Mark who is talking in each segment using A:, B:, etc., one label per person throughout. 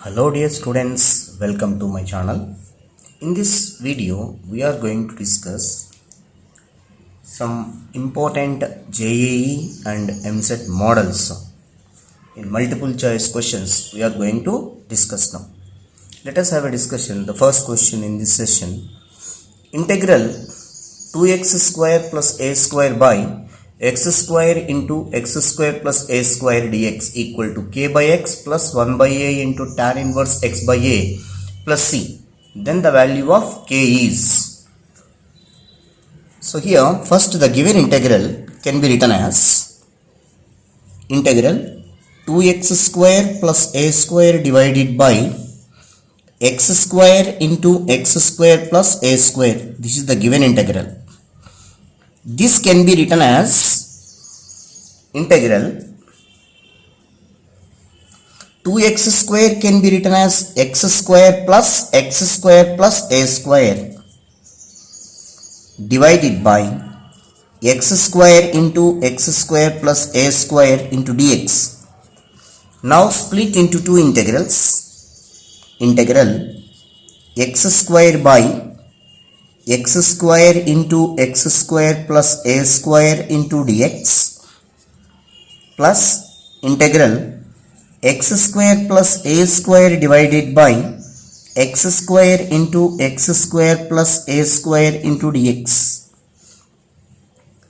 A: Hello dear students, welcome to my channel. In this video we are going to discuss some important JEE and MSET models. In multiple choice questions we are going to discuss now. Let us have a discussion. The first question in this session: integral 2x square plus a square by x square into x square plus a square dx equal to k by x plus 1 by a into tan inverse x by a plus c. Then the value of k is. So here first the given integral can be written as integral 2x square plus a square divided by x square into x square plus a square. This is the given integral. This can be written as integral 2x square can be written as x square plus a square divided by x square into x square plus a square into dx. Now split into two integrals. Integral x square by x square into x square plus a square into dx plus integral x square plus a square divided by x square into x square plus a square into dx.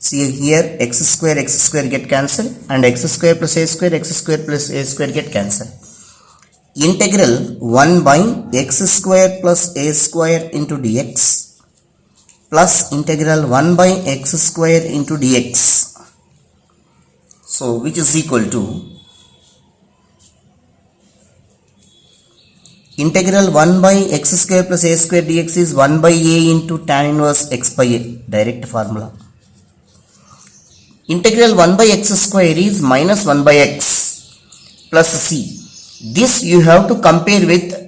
A: See here x square get cancelled and x square plus a square get cancelled. Integral 1 by x square plus a square into dx plus integral 1 by x square into dx. So which is equal to integral 1 by x square plus a square dx is 1 by a into tan inverse x by a, direct formula. Integral 1 by x square is minus 1 by x plus c. This you have to compare with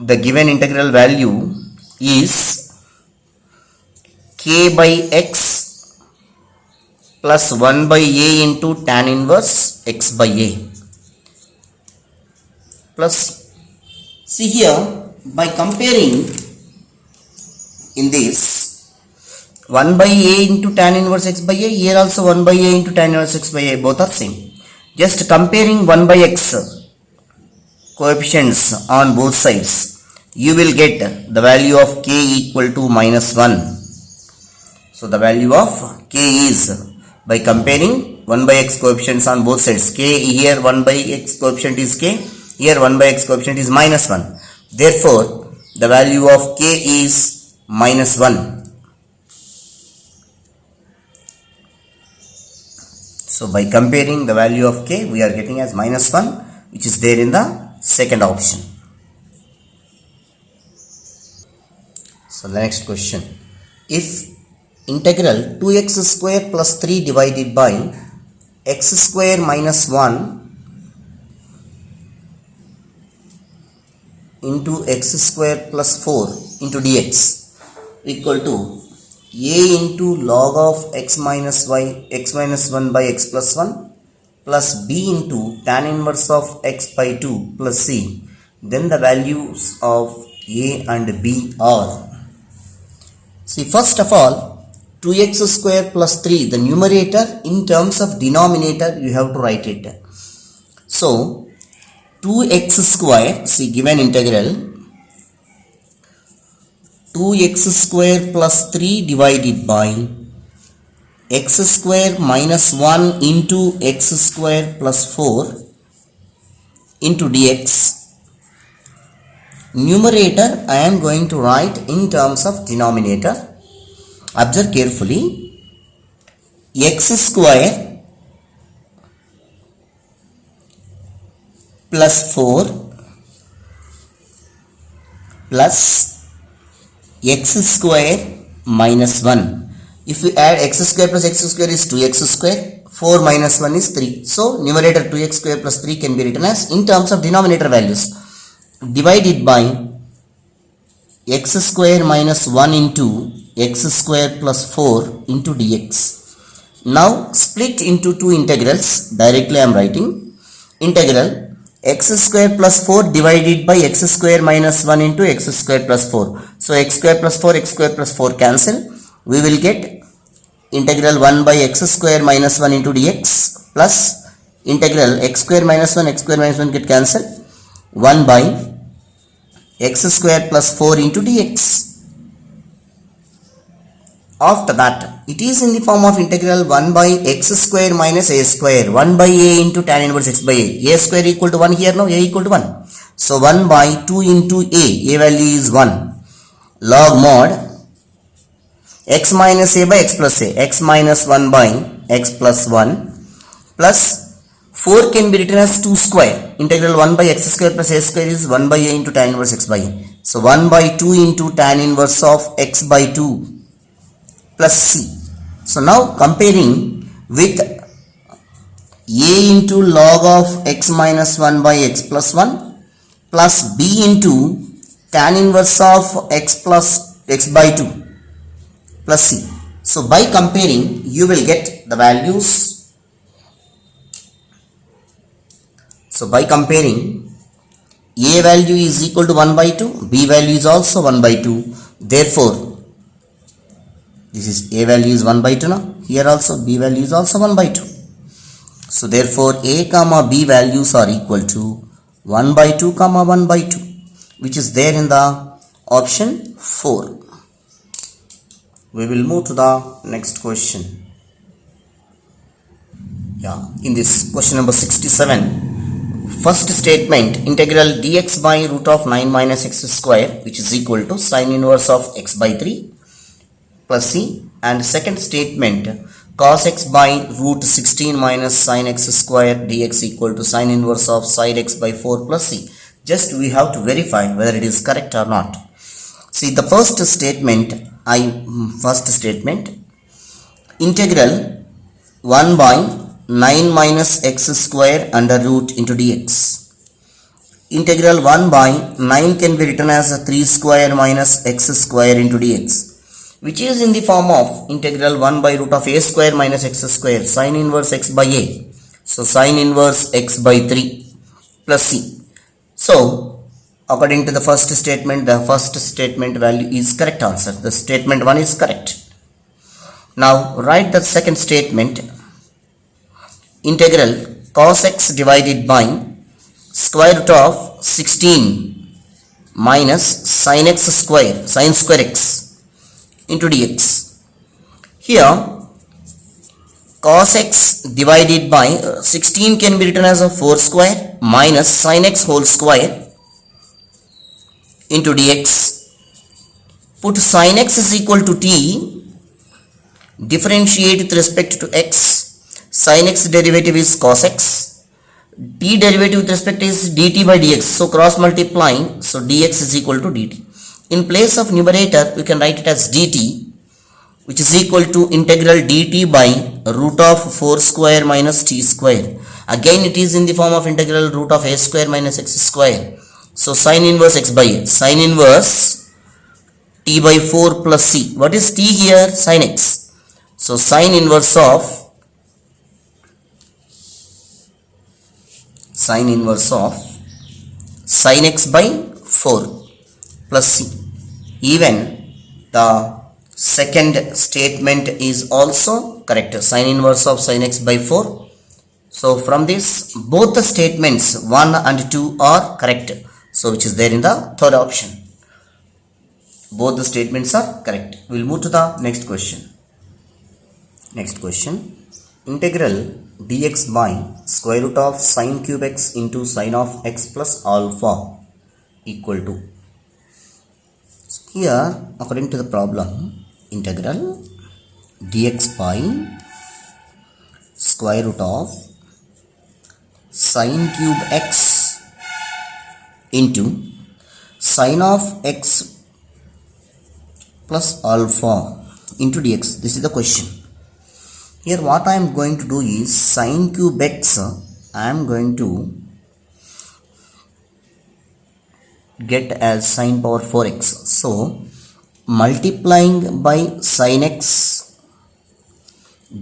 A: the given integral value is k by x plus 1 by a into tan inverse x by a plus see here by comparing in this 1 by a into tan inverse x by a, here also 1 by a into tan inverse x by a, both are same. Just comparing 1 by x coefficients on both sides, you will get the value of k equal to minus 1. So the value of k is, by comparing 1 by x coefficients on both sides, k here 1 by x coefficient is k, here 1 by x coefficient is minus 1. Therefore the value of k is minus 1. So by comparing the value of k, we are getting as minus 1, which is there in the second option. So the next question: if integral 2x square plus 3 divided by x square minus 1 into x square plus 4 into dx equal to a into log of x minus 1 by x plus 1 plus b into tan inverse of x by 2 plus c, then the values of a and b are. See, first of all 2x square plus 3, the numerator in terms of denominator you have to write it. So 2x square, see given integral 2x square plus 3 divided by x square minus 1 into x square plus 4 into dx. Numerator I am going to write in terms of denominator. Observe carefully. X square plus 4 plus x square minus 1. If we add x square plus x square is 2x square, 4 minus 1 is 3. So numerator 2x square plus 3 can be written as in terms of denominator values divided by x square minus 1 into x square plus 4 into dx. Now split into two integrals. Directly I am writing integral x square plus 4 divided by x square minus 1 into x square plus 4. So x square plus 4, x square plus 4 cancel. We will get integral 1 by x square minus 1 into dx plus integral x square minus 1, x square minus 1 get cancelled. 1 by x square plus 4 into dx. After that, it is in the form of integral 1 by x square minus a square, 1 by a into tan inverse x by a square equal to 1 here now, a equal to 1. So 1 by 2 into a value is 1, log mod x minus a by x plus a, x minus 1 by x plus 1 plus 4 can be written as 2 square, integral 1 by x square plus a square is 1 by a into tan inverse x by a. So 1 by 2 into tan inverse of x by 2 plus c. So now comparing with a into log of x minus 1 by x plus 1 plus b into tan inverse of x plus x by 2 plus c. So by comparing you will get the values. So by comparing, a value is equal to 1 by 2, b value is also 1 by 2. Therefore, this is a value is 1 by 2 now. Here also b value is also 1 by 2. So therefore, a comma b values are equal to 1 by 2 comma 1 by 2, which is there in the option 4. We will move to the next question. In this question number 67. First statement, integral dx by root of 9 minus x square, which is equal to sin inverse of x by 3 plus c. And second statement, cos x by root 16 minus sin x square dx equal to sin inverse of sine x by 4 plus c. Just we have to verify whether it is correct or not. See the first statement, integral 1 by 9 minus x square under root into dx. Integral 1 by 9 can be written as 3 square minus x square into dx, which is in the form of integral 1 by root of a square minus x square sin inverse x by a. So sin inverse x by 3 plus c. So according to the first statement value is correct answer. The statement 1 is correct. Now write the second statement. Integral cos x divided by square root of 16 minus sin x square, sin square x into dx. Here cos x divided by 16 can be written as a 4 square minus sin x whole square into dx. Put sin x is equal to t, differentiate with respect to x. Sin x derivative is cos x, t derivative with respect is dt by dx, so cross multiplying, so dx is equal to dt. In place of numerator we can write it as dt, which is equal to integral dt by root of 4 square minus t square. Again it is in the form of integral root of a square minus x square. So sin inverse x by a, sin inverse t by 4 plus c. What is t here? Sin x. So sin inverse of sin x by 4 plus c. Even the second statement is also correct, sin inverse of sin x by 4. So from this both the statements 1 and 2 are correct, so which is there in the third option. Both the statements are correct. We will move to the next question. Integral dx by square root of sin cube x into sin of x plus alpha equal to. So here according to the problem, integral dx by square root of sin cube x into sin of x plus alpha into dx. This is the question. Here what I am going to do is sin cube x I am going to get as sin power 4x. So multiplying by sin x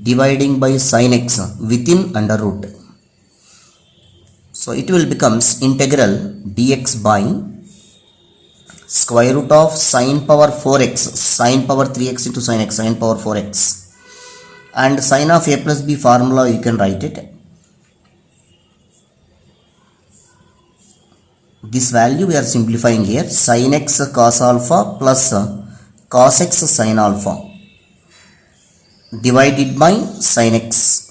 A: dividing by sin x within under root. So it will becomes integral dx by square root of sine power 4x, sine power 3x into sine x, sine power 4x, and sine of a plus b formula you can write it. This value we are simplifying here, sin x cos alpha plus cos x sin alpha divided by sin x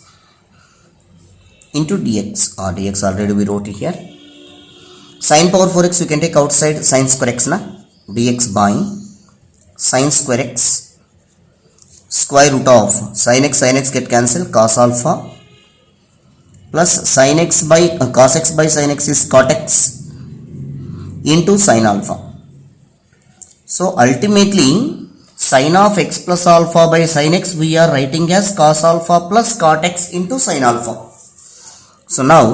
A: into dx, or dx already we wrote it here. Sin power 4x you can take outside, sin square x na, dx by sin square x square root of sin x get cancelled, cos alpha plus sin x by cos x by sin x is cot x into sin alpha. So ultimately sin of x plus alpha by sin x we are writing as cos alpha plus cot x into sin alpha. So now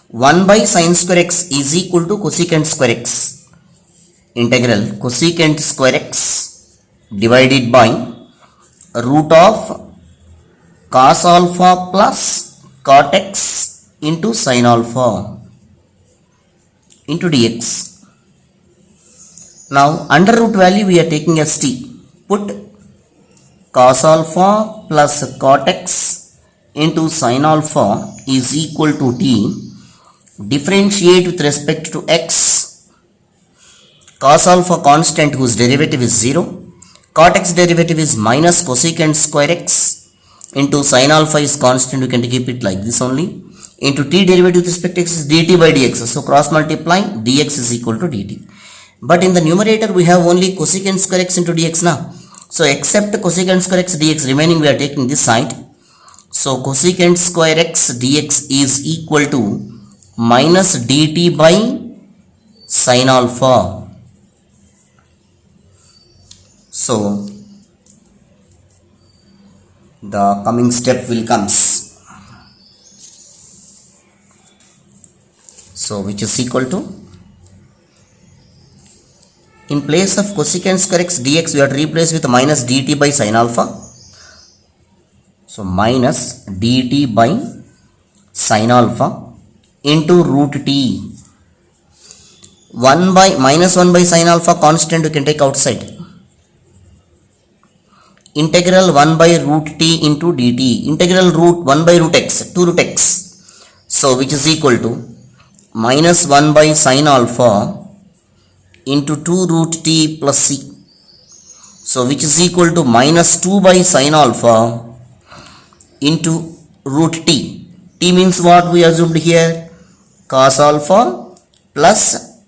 A: 1 by sin square x is equal to cosecant square x, integral cosecant square x divided by root of cos alpha plus cot x into sin alpha into dx. Now under root value we are taking as t. Put cos alpha plus cot x into sin alpha is equal to t. Differentiate with respect to x. Cos alpha constant whose derivative is 0. Cot x derivative is minus cosecant square x into sin alpha is constant, you can keep it like this only, into t derivative with respect to x is dt by dx. So cross multiply, dx is equal to dt. But in the numerator we have only cosecant square x into dx now. So except cosecant square x dx remaining we are taking this side. So cosecant square x dx is equal to minus dt by sin alpha. So the coming step will comes. So which is equal to, in place of cosecant square x dx we have to replace with minus dt by sin alpha. So minus dt by sin alpha into root t. 1 by minus 1 by sin alpha constant you can take outside. Integral 1 by root t into dt. Integral root 1 by root x, 2 root x. So which is equal to minus 1 by sin alpha into 2 root t plus c. So which is equal to minus 2 by sin alpha into root t. T means what we assumed here? Cos alpha plus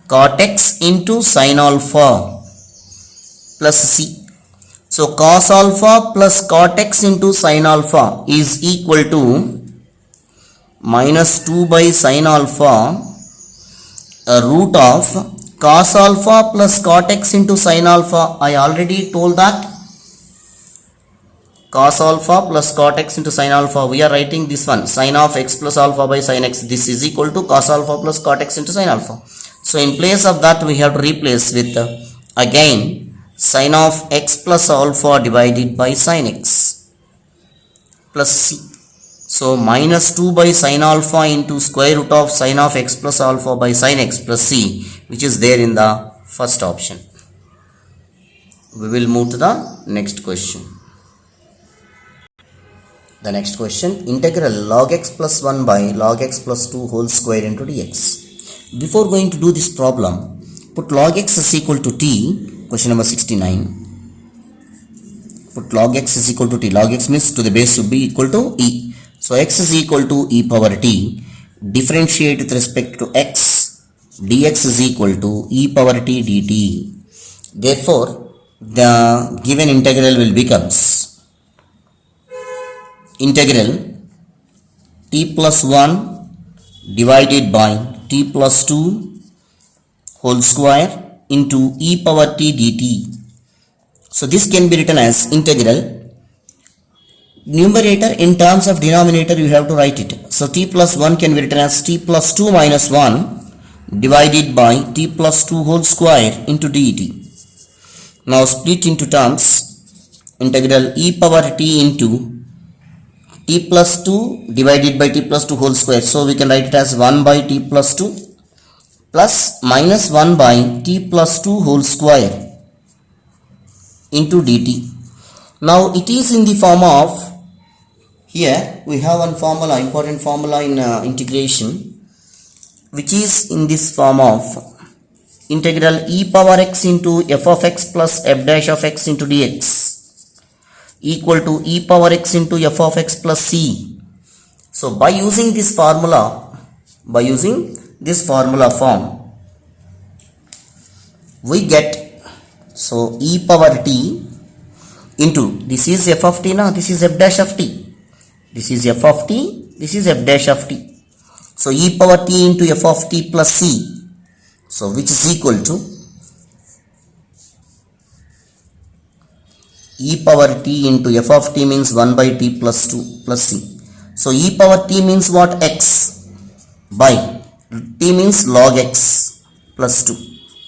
A: cot x into sin alpha plus c. So cos alpha plus cot x into sin alpha is equal to minus 2 by sin alpha root of cos alpha plus cot x into sin alpha. I already told that cos alpha plus cot x into sin alpha, we are writing this one, sin of x plus alpha by sin x, this is equal to cos alpha plus cot x into sin alpha. So in place of that we have to replace with again sin of x plus alpha divided by sin x plus c. So minus 2 by sin alpha into square root of sin of x plus alpha by sin x plus c, which is there in the first option. We will move to the next question. The next question, integral log x plus 1 by log x plus 2 whole square into dx. Before going to do this problem, put log x is equal to t, question number 69. Put log x is equal to t. Log x means to the base should be equal to e. So x is equal to e power t. Differentiate with respect to x. Dx is equal to e power t dt. Therefore, the given integral will becomes integral t plus 1 divided by t plus 2 whole square into e power t dt. So this can be written as integral. Numerator in terms of denominator you have to write it. So t plus 1 can be written as t plus 2 minus 1 divided by t plus 2 whole square into dt. Now split into terms, integral e power t into t t plus 2 divided by t plus 2 whole square. So we can write it as 1 by t plus 2 plus minus 1 by t plus 2 whole square into dt. Now it is in the form of, here we have one formula, important formula in integration, which is in this form of integral e power x into f of x plus f dash of x into dx equal to e power x into f of x plus c. So by using this formula form, we get, so e power t into, this is f of t now, this is f dash of t, this is f of t, this is f dash of t. So e power t into f of t plus c, so which is equal to e power t into f of t means 1 by t plus 2 plus c. So e power t means what? X by t means log x plus 2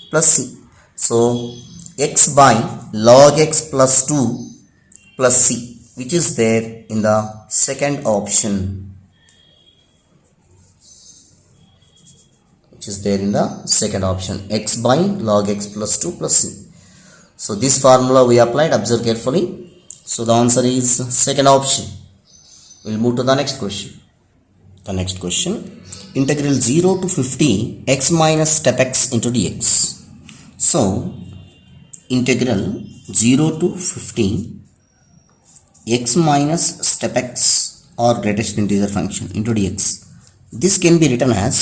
A: plus c. So x by log x plus 2 plus c, which is there in the second option, x by log x plus 2 plus c. So this formula we applied, observe carefully. So the answer is second option. We'll move to the next question. The next question, integral 0 to 50 x minus step x into dx. So integral 0 to 50 x minus step x or greatest integer function into dx. This can be written as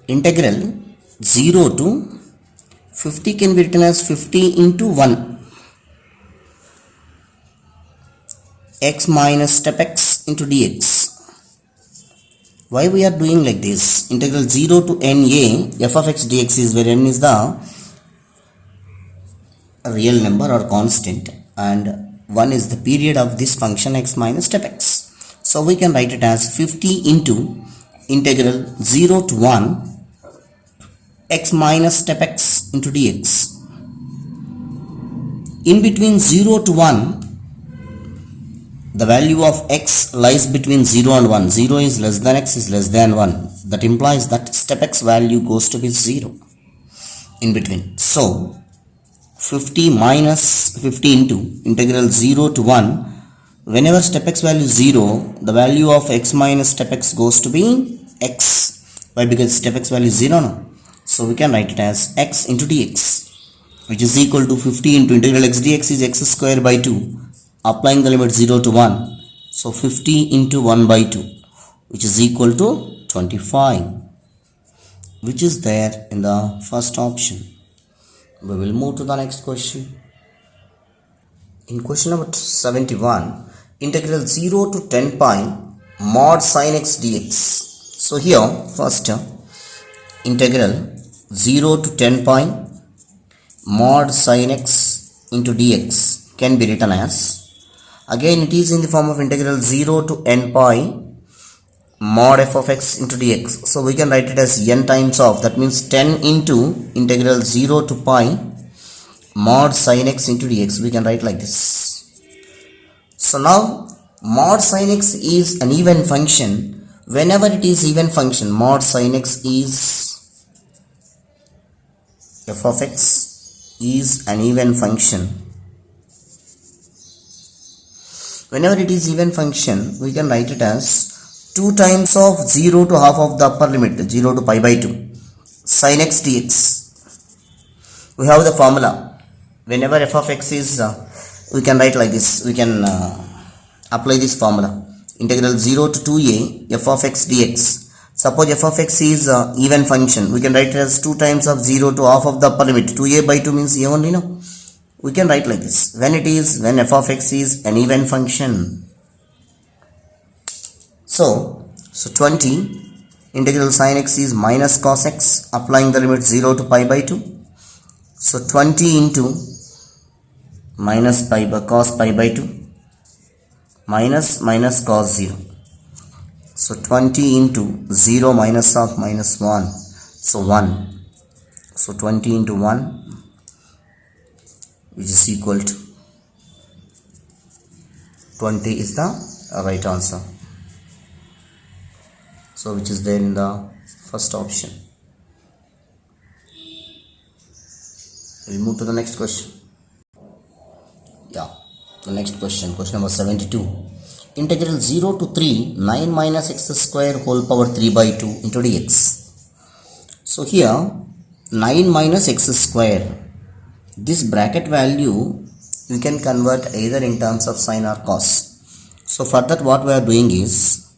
A: integral 0 to 50 can be written as 50 into 1 x minus step x into dx. Why we are doing like this? Integral 0 to na f of x dx is where n is the real number or constant and 1 is the period of this function x minus step x. So we can write it as 50 into integral 0 to 1 x minus step x into dx. In between 0 to 1, the value of x lies between 0 and 1. 0 is less than x is less than 1. That implies that step x value goes to be 0 in between. So 50 minus 50 into integral 0 to 1, whenever step x value is 0, the value of x minus step x goes to be x. Why? Because step x value is 0 now. So we can write it as x into dx, which is equal to 50 into integral x dx is x square by 2, applying the limit 0 to 1. So 50 into 1 by 2, which is equal to 25, which is there in the first option. We will move to the next question. In question number 71, integral 0 to 10 pi mod sin x dx. So here first integral 0 to 10 pi mod sin x into dx can be written as, again it is in the form of integral 0 to n pi mod f of x into dx. So we can write it as n times of, that means 10 into integral 0 to pi mod sin x into dx. We can write like this. So now mod sin x is an even function. Whenever it is even function, mod sin x is, f of x is an even function. Whenever it is even function, we can write it as 2 times of 0 to half of the upper limit, 0 to pi by 2 sin x dx. We have the formula. Whenever f of x is, we can write like this. We can apply this formula. Integral 0 to 2a f of x dx. Suppose f of x is even function. We can write it as 2 times of 0 to half of the upper limit. 2a by 2 means a only, no? We can write like this. When f of x is an even function. So 20 integral sin x is minus cos x, applying the limit 0 to pi by 2. So 20 into minus pi by cos pi by 2 minus cos 0. So 20 into 0 minus of minus 1. So 1. So 20 into 1, which is equal to 20 is the right answer. So which is there in the first option. We'll move to the next question. Yeah, the next question number 72. Integral 0 to 3 9 minus x square whole power 3 by 2 into dx. So here 9 minus x square, this bracket value we can convert either in terms of sine or cos. So for that what we are doing is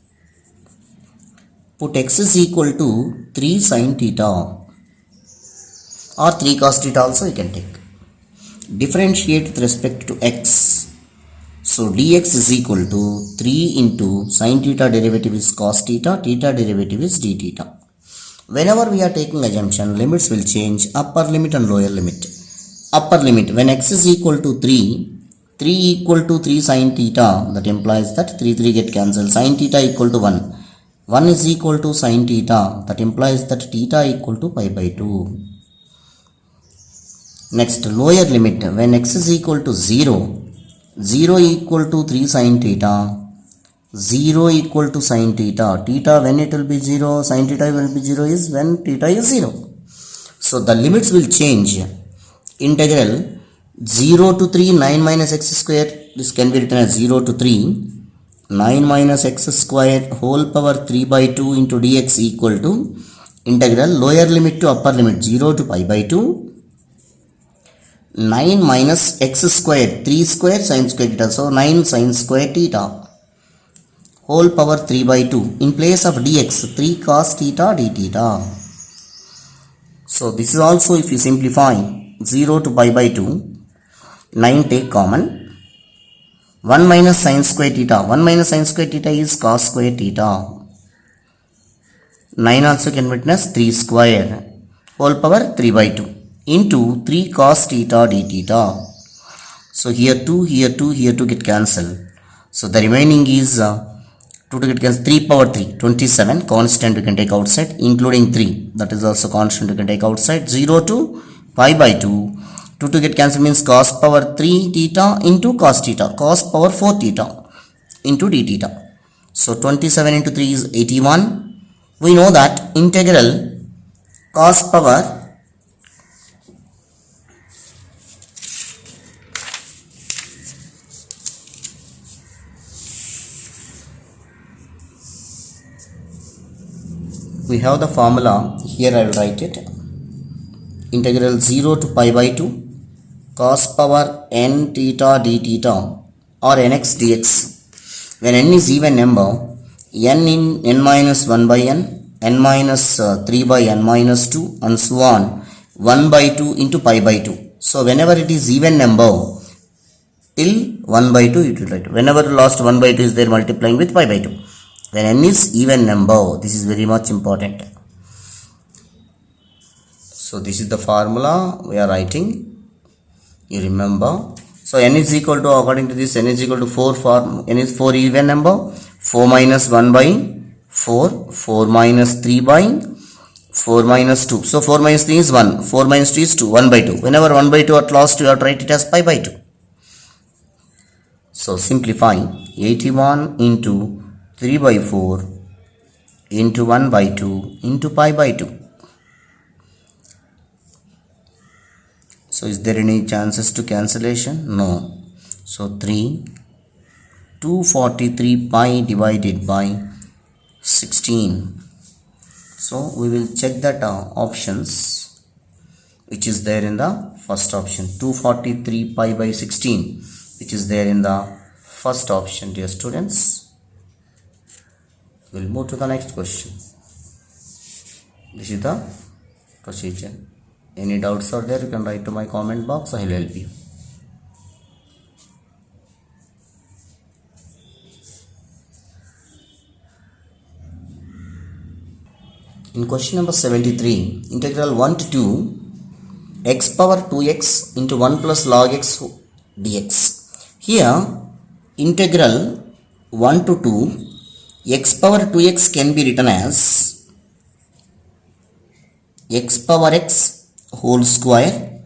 A: put x is equal to 3 sine theta or 3 cos theta also you can take. Differentiate with respect to x. So dx is equal to 3 into sine theta derivative is cos theta, theta derivative is d theta. Whenever we are taking assumption, limits will change, upper limit and lower limit. Upper limit, when x is equal to 3, 3 equal to 3 sine theta, that implies that 3 get cancelled. Sine theta equal to 1. 1 is equal to sine theta, that implies that theta equal to pi by 2. Next, lower limit, when x is equal to 0, 0 equal to 3 sine theta, 0 equal to sine theta. Theta when it will be 0, sine theta will be 0 is when theta is 0. So the limits will change. Integral 0 to 3 9 minus x square, this can be written as 0 to 3 9 minus x square whole power 3 by 2 into dx equal to integral lower limit to upper limit 0 to pi by 2 9 minus x square 3 square sine square theta, so 9 sine square theta whole power 3 by 2 in place of dx 3 cos theta d theta. So this is also, if you simplify 0 to pi by 2, 9 take common, 1 minus sine square theta, 1 minus sine square theta is cos square theta, 9 also can witness 3 square whole power 3 by 2 into 3 cos theta d theta. So here 2, here 2, here 2 get cancelled. So the remaining is 2 to get cancelled, 3 power 3, 27, constant we can take outside, including 3, that is also constant we can take outside, 0 to pi by 2, 2 to get cancelled means cos power 3 theta into cos theta, cos power 4 theta into d theta. So 27 into 3 is 81. We know that integral cos power we have the formula, here I will write it, integral 0 to pi by 2 cos power n theta d theta or nx dx. When n is even number, n in n minus 1 by n minus 3 by n minus 2 and so on, 1 by 2 into pi by 2. So whenever it is even number, till 1 by 2 it will write. Whenever last 1 by 2 is there, multiplying with pi by 2. When n is even number, this is very much important. So this is the formula we are writing, you remember. So n is equal to, according to this, n is equal to 4 for n is 4 even number, 4 minus 1 by 4, 4 minus 3 by 4 minus 2. So 4 minus 3 is 1, 4 minus 2 is 2, 1 by 2. Whenever 1 by 2 at last, you have to write it as pi by 2. So simplify 81 into 3 by 4 into 1 by 2 into pi by 2. So is there any chances to cancellation? No. So 243 pi divided by 16. So we will check that options which is there in the first option, 243 pi by 16, which is there in the first option, dear students. We'll move to the next question. This is the procedure. Any doubts are there, you can write to my comment box, I will help you. In question number 73, integral 1 to 2 x power 2x into 1 plus log x dx. Here integral 1 to 2 x power 2x can be written as x power x whole square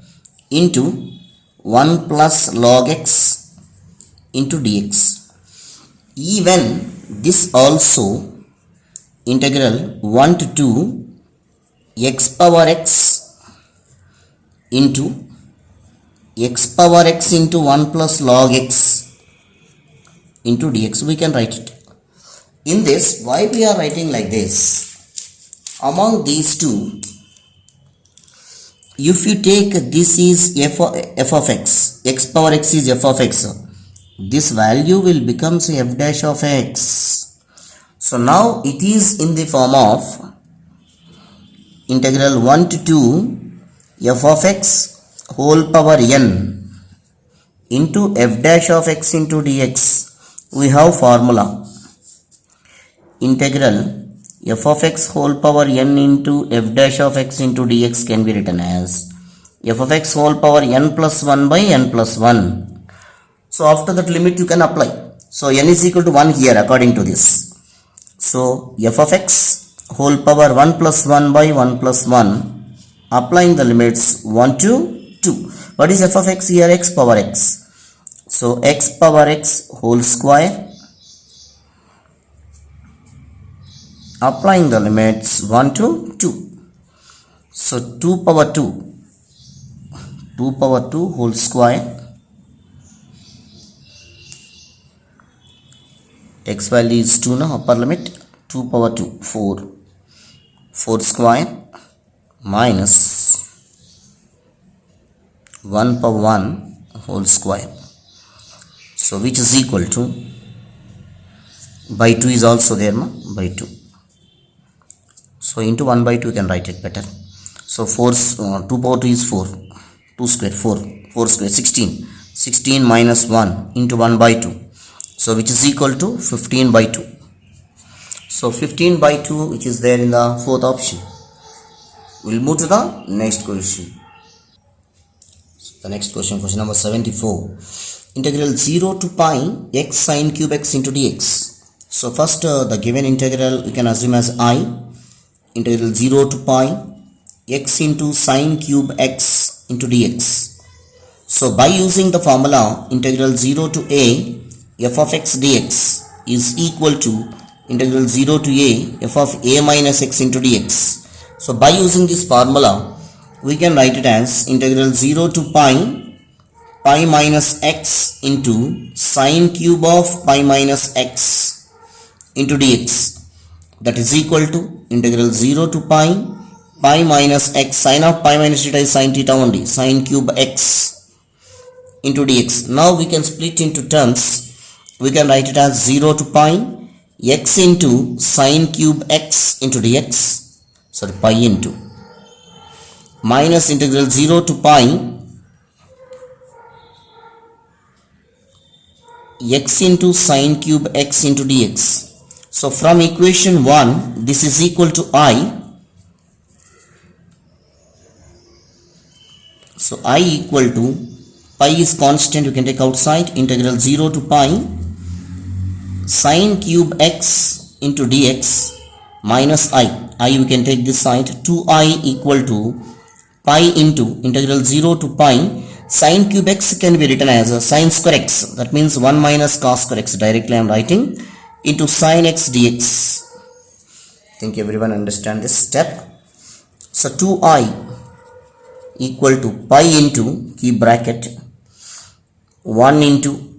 A: into 1 plus log x into dx. Even this also integral 1 to 2 x power x into x power x into 1 plus log x into dx, we can write it. In this, why we are writing like this? Among these two, if you take this is f of x power x is f of x, this value will become f dash of x. So now it is in the form of integral 1 to 2 f of x whole power n into f dash of x into dx. We have formula integral f of x whole power n into f dash of x into dx can be written as f of x whole power n plus 1 by n plus 1. So after that limit you can apply. So n is equal to 1 here according to this. So f of x whole power 1 plus 1 by 1 plus 1, applying the limits 1 to 2. What is f of x here? X power x. So x power x whole square, applying the limits 1 to 2. So 2 power 2 whole square, x value is 2 now, upper limit 2 power 2 4 square minus 1 power 1 whole square. So which is equal to, by 2 is also there by 2. So into 1 by 2 you can write it better. So 2 power 2 is 4, 2 square 4 square 16 minus 1 into 1 by 2. So which is equal to 15 by 2. So 15 by 2 which is there in the fourth option. We'll move to the next question. So the next question number 74. Integral 0 to pi x sine cube x into dx. So first the given integral we can assume as I. Integral 0 to pi x into sine cube x into dx. So by using the formula integral 0 to a f of x dx is equal to integral 0 to a f of a minus x into dx. So by using this formula we can write it as integral 0 to pi minus x into sine cube of pi minus x into dx. That is equal to integral 0 to pi minus x, sine of pi minus theta is sine theta only, sine cube x into dx. Now we can split into terms. We can write it as 0 to pi x into sine cube x into dx, sorry pi into, minus integral 0 to pi x into sine cube x into dx. So from equation 1 this is equal to I. So I equal to, pi is constant, you can take outside, integral 0 to pi sine cube x into dx minus I we can take this side, 2I equal to pi into integral 0 to pi sine cube x can be written as sine square x, that means 1 minus cos square x, directly I am writing, into sine x dx. I think everyone understand this step. So 2I equal to pi into, keep bracket, 1 into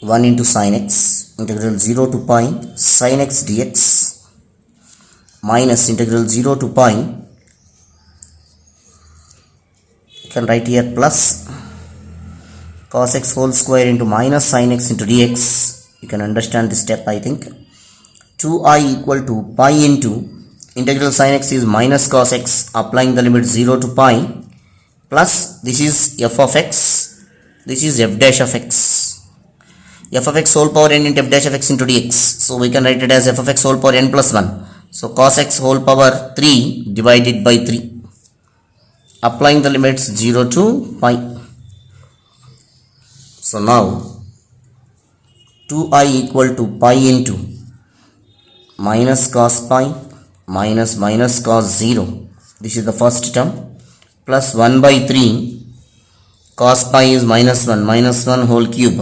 A: 1 into sin x, integral 0 to pi sin x dx minus integral 0 to pi, you can write here plus cos x whole square into minus sin x into dx. You can understand this step I think. 2I equal to pi into integral sin x is minus cos x, applying the limit 0 to pi, plus this is f of x, this is f dash of x, f of x whole power n into f dash of x into dx. So we can write it as f of x whole power n plus 1. So cos x whole power 3 divided by 3, applying the limits 0 to pi. So now 2I equal to pi into minus cos pi minus minus cos 0. This is the first term. plus 1 by 3 cos pi is minus 1 whole cube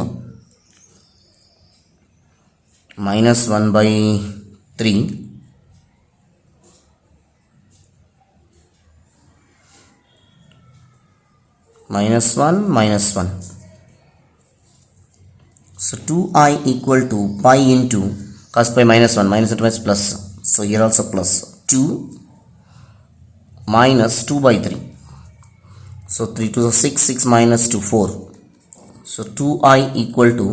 A: minus 1 by 3 minus 1. So 2i equal to pi into cos pi minus 1 means plus. So here also plus 2 minus 2 by 3. So 3 to the 6 minus 2 4. So 2i equal to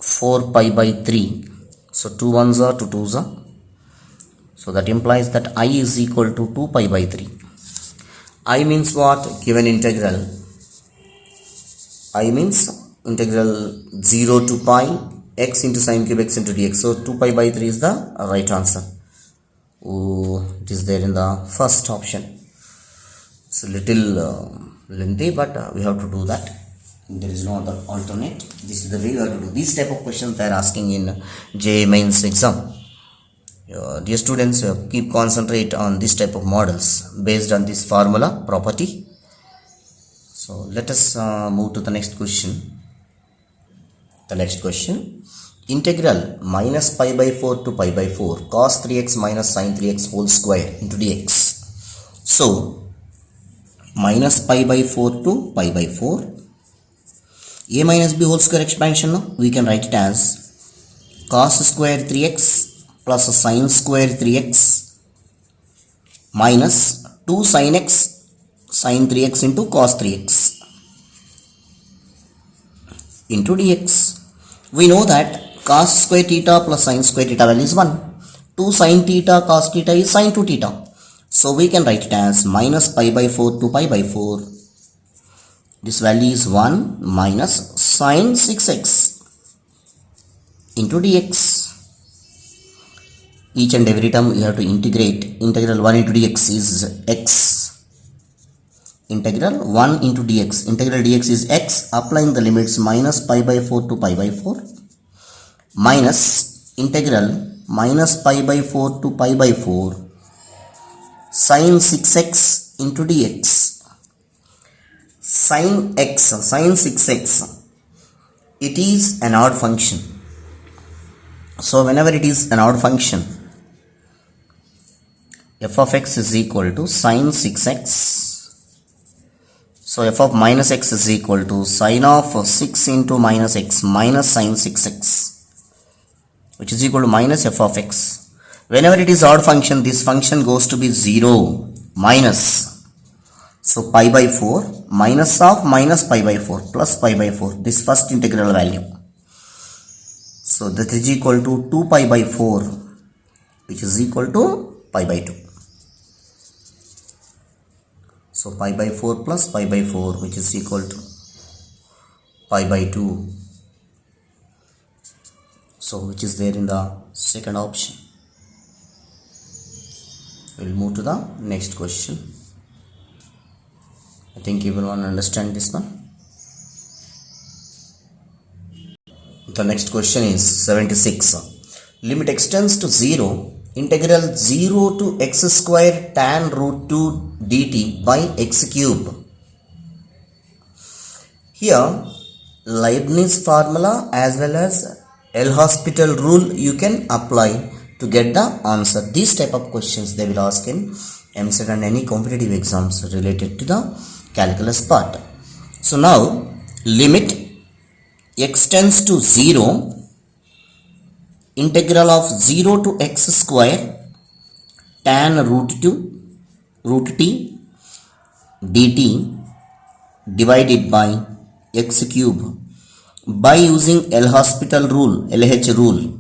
A: 4 pi by 3. So 2 ones are 2 twos are. So that implies that I is equal to 2 pi by 3. I means what? Given integral. I means integral 0 to pi x into sine cube x into dx. So 2 pi by 3 is the right answer. Oh, it is there in the first option. It's a little lengthy, but we have to do that. There is no other alternate. This is the way we have to do. These type of questions they are asking in JEE mains exam. Dear students, keep concentrate on this type of models based on this formula property. So let us move to the next question. The next question, integral minus pi by 4 to pi by 4 cos 3x minus sin 3x whole square into dx. So minus pi by 4 to pi by 4, a minus b whole square expansion, we can write it as cos square 3x plus sin square 3x minus 2 sin x sin 3x into cos 3x into dx. We know that cos square theta plus sin square theta value is 1. 2 sin theta cos theta is sin 2 theta. So we can write it as minus pi by 4 to pi by 4. This value is 1 minus sin 6x into dx. Each and every term we have to integrate. Integral 1 into dx is x. Integral 1 into dx. Integral dx is x. Applying the limits minus pi by 4 to pi by 4 minus integral minus pi by 4 to pi by 4 sin 6x into dx. Sin 6x, it is an odd function. So whenever it is an odd function, f of x is equal to sin 6x. So f of minus x is equal to sin of 6 into minus x minus sin 6x, which is equal to minus f of x. Whenever it is odd function, this function goes to be 0 minus. So pi by 4 minus of minus pi by 4 plus pi by 4, this first integral value. So that is equal to 2 pi by 4, which is equal to pi by 2. So pi by 4 plus pi by 4, which is equal to pi by 2. So which is there in the second option. We'll move to the next question. I think everyone understand this one. The next question is 76. Limit extends to 0. Integral 0 to x square tan root 2 dt by x cube. Here Leibniz formula as well as L'Hospital rule you can apply to get the answer. These type of questions they will ask in EAMCET and any competitive exams related to the calculus part. So now limit x tends to 0, integral of 0 to x square tan root t dt divided by x cube by using L'Hospital rule, LH rule.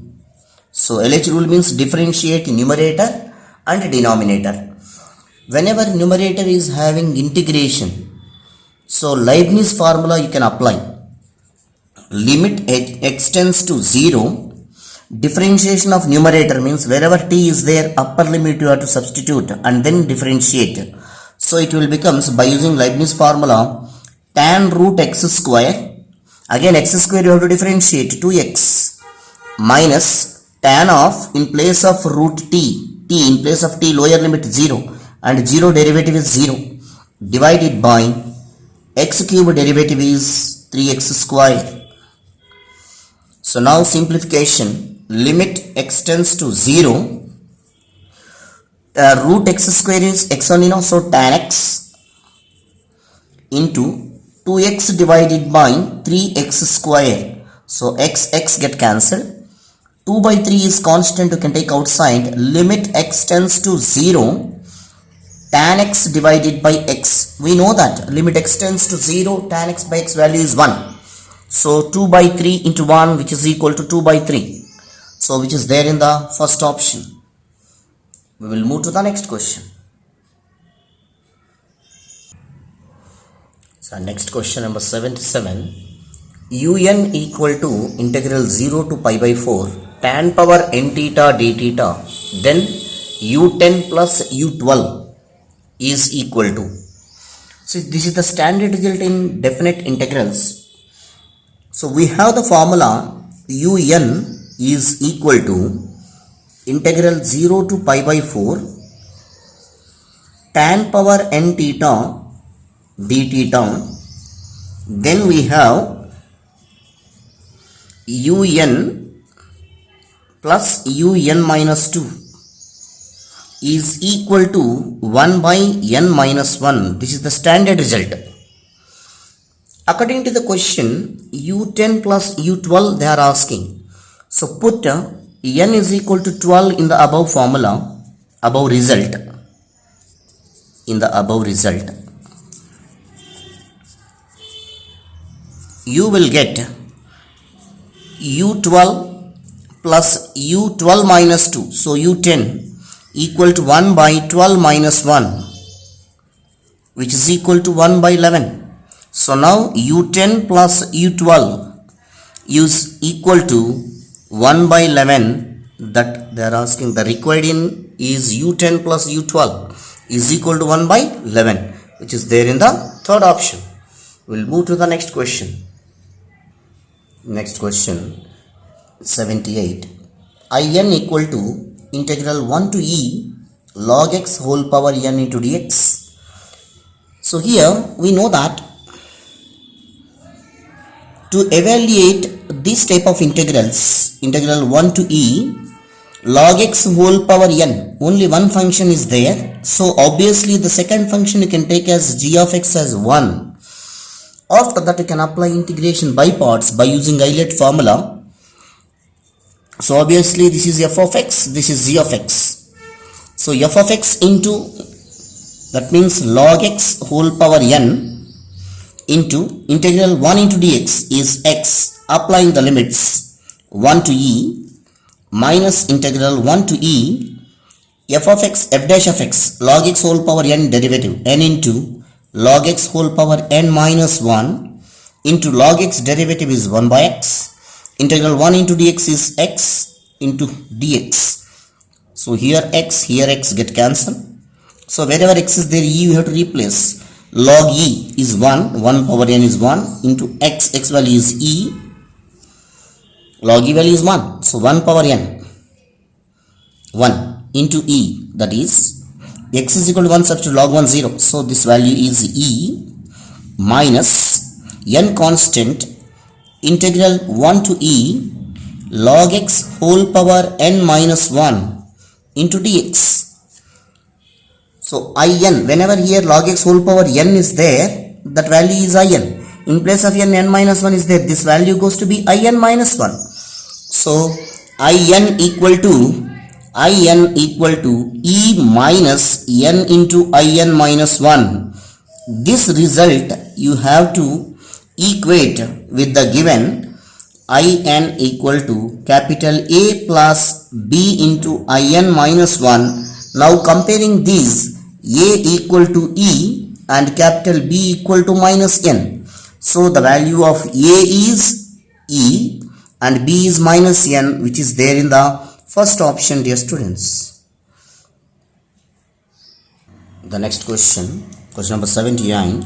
A: So LH rule means differentiate numerator and denominator. Whenever numerator is having integration, so Leibniz formula you can apply. Limit x tends to 0, differentiation of numerator means wherever t is there, upper limit you have to substitute and then differentiate. So it will becomes by using Leibniz formula tan root x square, again x square you have to differentiate 2x minus tan of, in place of root t t, in place of t lower limit 0 and 0 derivative is 0, divided by x cube derivative is 3x square. So now simplification, limit x tends to 0, root x square is x1, so tan x into 2x divided by 3x square. So x get cancelled. 2 by 3 is constant, you can take outside. Limit x tends to 0, tan x divided by x. We know that limit x tends to 0, tan x by x value is 1. So 2 by 3 into 1, which is equal to 2 by 3. So which is there in the first option. We will move to the next question. So next question number 77. un equal to integral 0 to pi by 4 tan power n theta d theta, then u10 plus u12 is equal to. So this is the standard result in definite integrals. So we have the formula un is equal to integral 0 to pi by 4 tan power n theta d theta, then we have un plus un minus 2 is equal to 1 by n minus 1. This is the standard result. According to the question, u10 plus u12 they are asking. So put n is equal to 12 in the above formula, above result. In the above result, you will get u12 plus u12 minus 2. So u10 equal to 1 by 12 minus 1, which is equal to 1 by 11. So now u10 plus u12 is equal to 1 by 11. That they are asking, the required in is u10 plus u12 is equal to 1 by 11, which is there in the third option. We will move to the next question. Next question 78. In equal to integral 1 to e log x whole power n into dx. So here we know that to evaluate this type of integrals, integral 1 to e log x whole power n, only one function is there. So obviously the second function you can take as g of x as 1. After that you can apply integration by parts by using Euler formula. So obviously this is f of x, this is g of x. So f of x into, that means log x whole power n into integral 1 into dx is x, applying the limits 1 to e minus integral 1 to e f of x f dash of x log x whole power n derivative n into log x whole power n minus 1 into log x derivative is 1 by x. Integral 1 into dx is x into dx. So here x get cancelled. So wherever x is there, e you have to replace. Log e is 1, 1 power n is 1 into x value is e. Log e value is 1. So 1 power n, 1 into e, that is x is equal to 1 substitute log 1 0. So this value is e minus n constant integral 1 to e log x whole power n minus 1 into dx. So in, whenever here log x whole power n is there, that value is in. In place of n minus 1 is there, this value goes to be in minus 1. So in equal to e minus n into in minus 1. This result you have to equate with the given in equal to capital A plus B into in minus 1. Now comparing these, A equal to E and capital B equal to minus n. So the value of A is E and B is minus n, which is there in the first option, dear students. The next question, question number 79.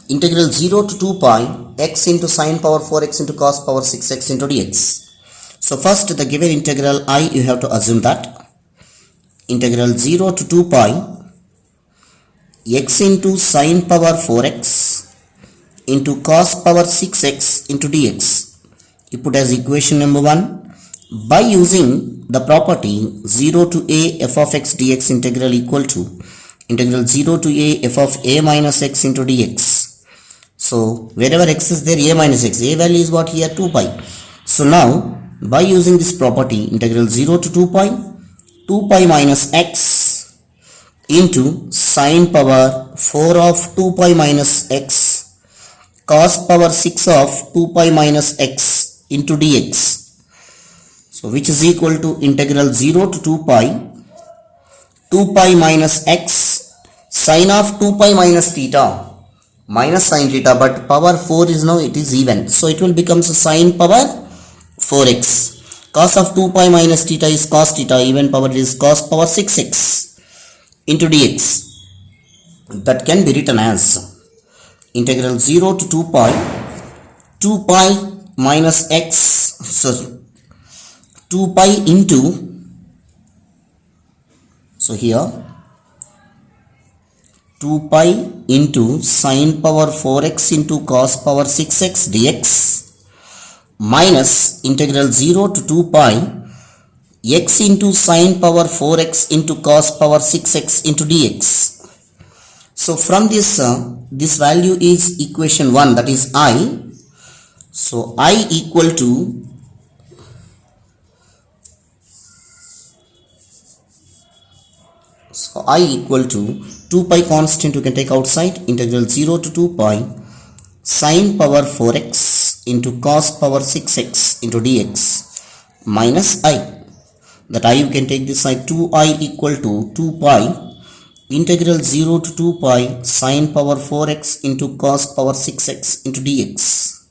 A: Integral 0 to 2 pi x into sine power 4x into cos power 6x into dx. So first the given integral I, you have to assume that integral 0 to 2 pi x into sine power 4x into cos power 6x into dx. You put as equation number 1 by using the property 0 to a f of x dx integral equal to integral 0 to a f of a minus x into dx. So wherever x is there, a minus x, a value is what here, 2 pi. So now by using this property integral 0 to 2 pi minus x into sine power 4 of 2 pi minus x cos power 6 of 2 pi minus x into dx. So which is equal to integral 0 to 2 pi minus x sine of 2 pi minus theta minus sine theta, but power 4 is now, it is even, so it will become sine power 4x. Cos of 2 pi minus theta is cos theta, even power is cos power 6x into dx. That can be written as integral 0 to 2 pi minus x, so 2 pi into, so here 2 pi into sine power 4x into cos power 6x dx minus integral 0 to 2 pi x into sine power 4x into cos power 6x into dx. So from this, this value is equation 1, that is I. So I equal to I equal to 2 pi constant you can take outside, integral 0 to 2 pi sine power 4x into cos power 6x into dx minus I. That I you can take this side, 2I equal to 2 pi integral 0 to 2 pi sine power 4x into cos power 6x into dx.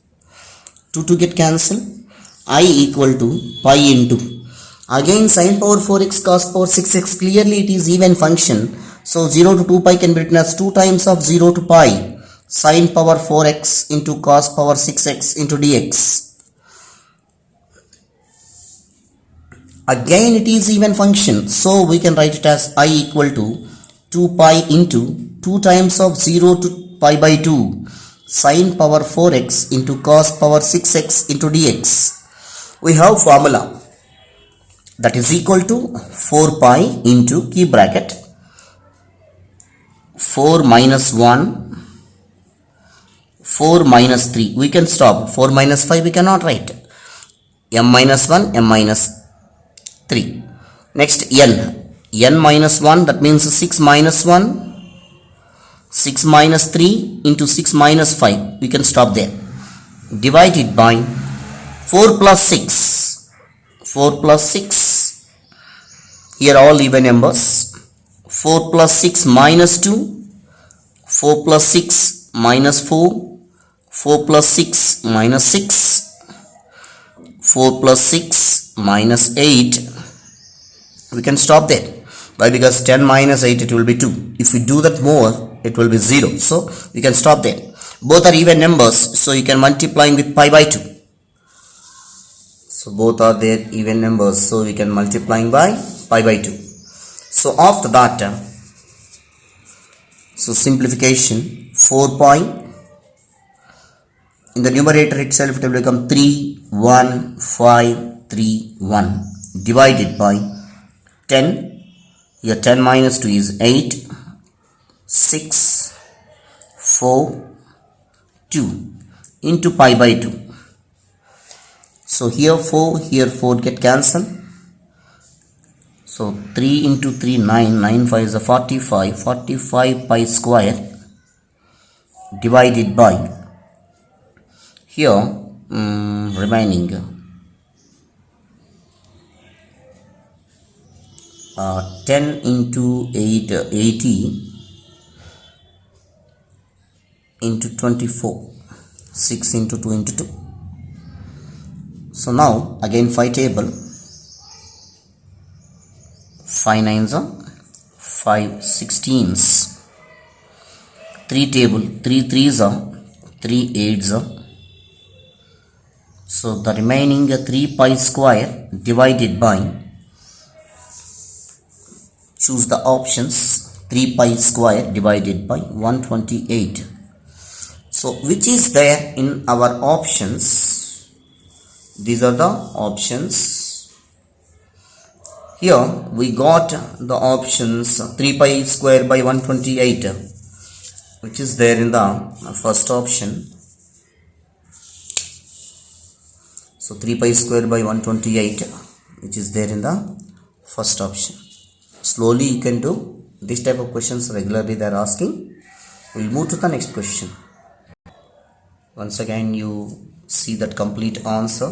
A: 2 get cancelled, I equal to pi into, again sine power 4x cos power 6x, clearly it is even function. So 0 to 2 pi can be written as 2 times of 0 to pi sine power 4x into cos power 6x into dx. Again it is even function, so we can write it as I equal to 2 pi into 2 times of 0 to pi by 2 sine power 4x into cos power 6x into dx. We have formula, that is equal to 4 pi into, keep bracket, 4 minus 1, 4 minus 3, we can stop, 4 minus 5 we cannot write, m minus 1, m minus 3. Next n minus 1, that means 6 minus 1, 6 minus 3 into 6 minus 5, we can stop there, divided by 4 plus 6, 4 plus 6, here all even numbers, 4 plus 6 minus 2, 4 plus 6 minus 4, 4 plus 6 minus 6, 4 plus 6 minus 8, we can stop there. Why? Because 10 minus 8 it will be 2. If we do that more, it will be 0. So we can stop there. Both are even numbers, so you can multiply with pi by 2. So both are there even numbers, so we can multiply by pi by 2. So after that, so simplification, 4 pi, in the numerator itself it will become 3, 1, 5, 3, 1, divided by 10, here 10 minus 2 is 8, 6, 4, 2 into pi by 2. So here 4 get cancelled. So 3 into 3, 9, 9 5 is a 45, 45 pi square divided by, here remaining 10 into 8, 80 into 24, 6 into 2 into 2. So now again 5 table, 5 nines are 5 16s, 3 table, 3 threes are 3 eights are. So the remaining 3 pi square divided by choose the options 3 pi square divided by 128. So which is there in our options? These are the options. Here we got the options 3 pi square by 128, which is there in the first option. So 3 pi square by 128, which is there in the first option. Slowly you can do this type of questions regularly they are asking. We'll move to the next question. Once again you see that complete answer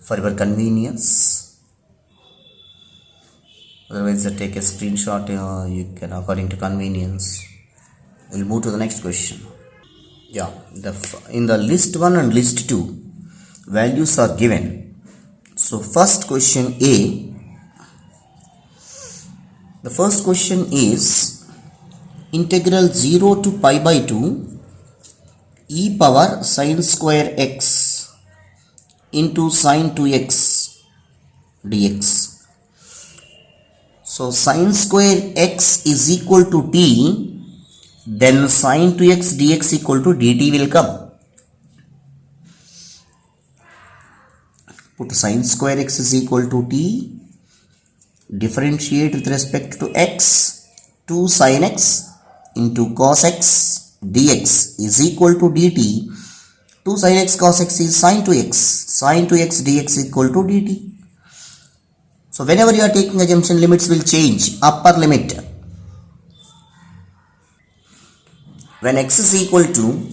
A: for your convenience. Otherwise take a screenshot, you can according to convenience. We'll move to the next question. Yeah, in the list 1 and list 2 values are given. So first question A. The first question is integral 0 to pi by 2 e power sin square x into sin 2x dx. So sin square x is equal to t, then sin 2x dx equal to dt will come. Put sin square x is equal to t, differentiate with respect to x, 2 sin x into cos x dx is equal to dt. 2 sin x cos x is sin 2x, sin 2x dx equal to dt. So whenever you are taking assumption, limits will change. Upper limit when x is equal to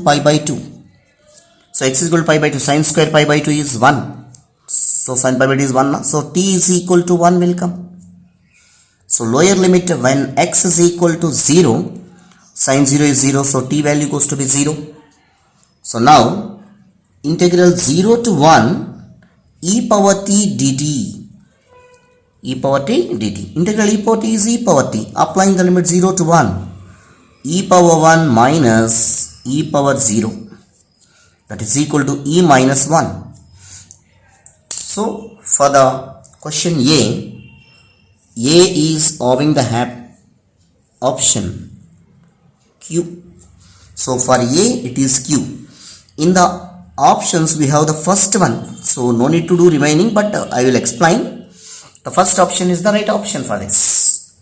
A: pi by 2. So x is equal to pi by 2, sin square pi by 2 is 1. So sin pi by 2 is 1. So t is equal to 1 will come. So lower limit when x is equal to 0, sin 0 is 0, so t value goes to be 0. So now integral 0 to 1 e power t dt. E power t dt. Integral e power t is e power t. Applying the limit 0 to 1. E power 1 minus e power 0. That is equal to e minus 1. So for the question A is having the option Q. So for A it is Q. In the options we have the first one, so no need to do remaining, but I will explain. The first option is the right option for this.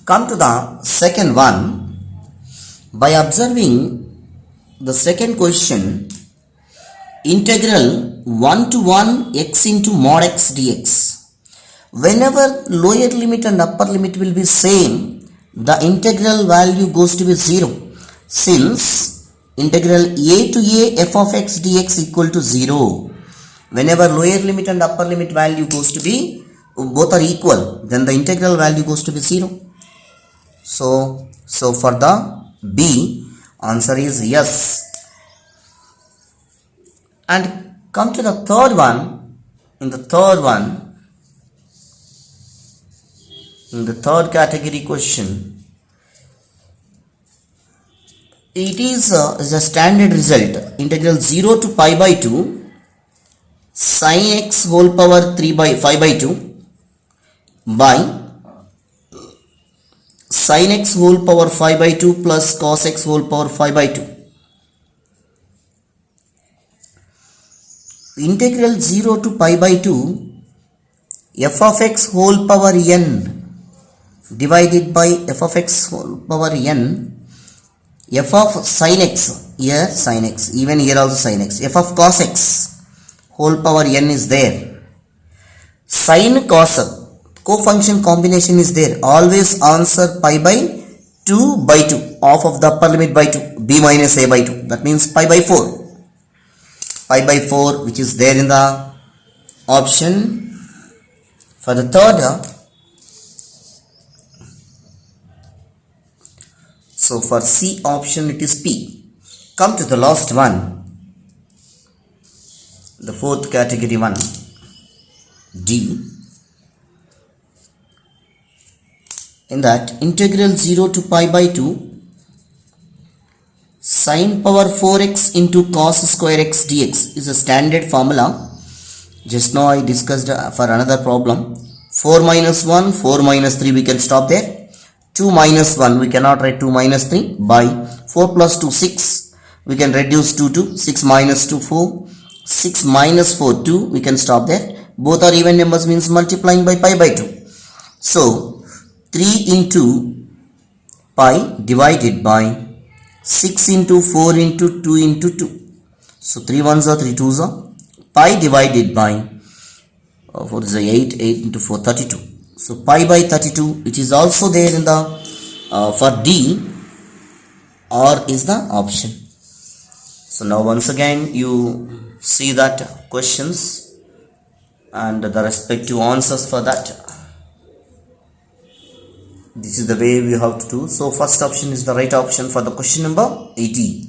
A: Come to the second one. By observing the second question, integral 1 to 1 x into mod x dx. Whenever lower limit and upper limit will be same, the integral value goes to be 0. Since integral a to a f of x dx equal to 0. Whenever lower limit and upper limit value goes to be, both are equal, then the integral value goes to be 0. So for the B, answer is yes. And come to the third one. In the third category question, it is a standard result. Integral 0 to pi by 2 sin x whole power 3 by 5 by 2 by sin x whole power 5 by 2 plus cos x whole power 5 by 2. Integral 0 to pi by 2 f of x whole power n divided by f of x whole power n, f of sin x, here sin x, even here also sin x, f of cos x whole power n is there. Sin cos co-function combination is there. Always answer pi by 2 by 2, half of the upper limit by 2, b minus a by 2. That means pi by 4. Pi by 4, which is there in the option. For the third, so for C option it is P. Come to the last one, the fourth category one, D. In that integral 0 to pi by 2 sin power 4x into cos square x dx is a standard formula. Just now I discussed for another problem. 4 minus 1, 4 minus 3, we can stop there. 2 minus 1, we cannot write 2 minus 3. By 4 plus 2, 6. We can reduce 2 to 6 minus 2, 4. 6 minus 4, 2. We can stop there. Both are even numbers, means multiplying by pi by 2. So 3 into pi divided by 6 into 4 into 2 into 2. So 3 ones are 3 twos are. Pi divided by 4 is 8, 8 into 4, 32. So pi by 32, which is also there in the for D, or is the option. So now once again you see that questions and the respective answers for that. This is the way we have to do. So first option is the right option for the question number 80.